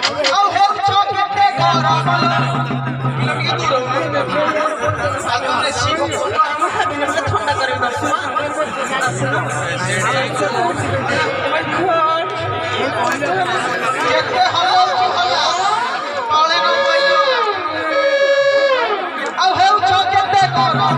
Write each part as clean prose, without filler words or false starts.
ଆଉ ହେଉଛ କେତେ ଗରମ ପିଲା ଟିକେ ଦୂର ସାଗରରେ ଶିବ ଥଣ୍ଡା କରି କେତେ ହଉଛି ହଲା ତଳେ ନ ପାଇଲ ଆଉ ହେଉଛ କେତେ ଗରମ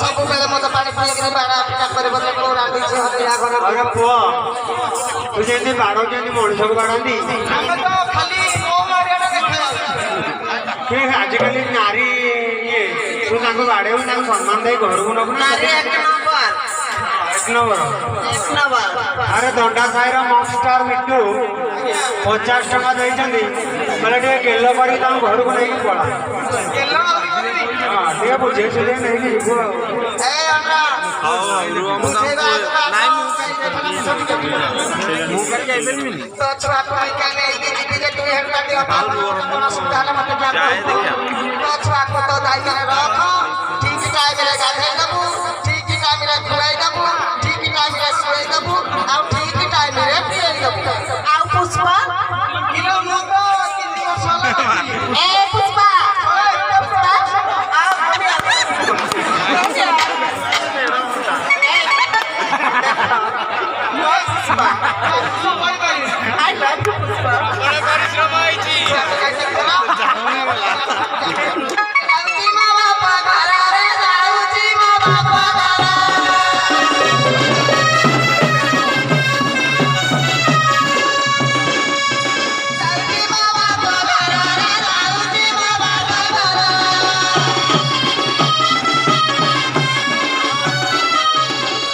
ସବୁବେଳେ ମତେ ପାଣି ପିଇକିରି ବାଡ଼ା ପିଟା କରିବ ରାନ୍ଧିଛି ଆରେ ପୁଅ ତୁ ଯେମିତି ବାଡ଼ଉଛନ୍ତି ମଣିଷକୁ ବାଡ଼ନ୍ତି ଆମେ ତ ଖାଲି ମୋ ମାରିଆଟା ଦେଖାଯାଉଛି ଆଜିକାଲି ନାରୀ ଇଏ ତୁ ତାଙ୍କୁ ବାଡ଼େଇବୁ ତାଙ୍କୁ ସମ୍ମାନ ଦେଇ ଘରକୁ ନବୁ ନା ଏକ ନମ୍ବର ଆରେ ଦଣ୍ଡା ସାହିର ମକ୍ସଟାର ମିଟୁ 50 ଟଙ୍କା ଦେଇଛନ୍ତି ବୋଲେ ଟିକେ ଗେଲ କରିକି ତାଙ୍କୁ ଘରକୁ ନେଇକି ପଳା ଟିକେ ବୁଝେଇ ସୁଝେଇ ନେଇକି ଯିବୁ ପୁଷ୍ପା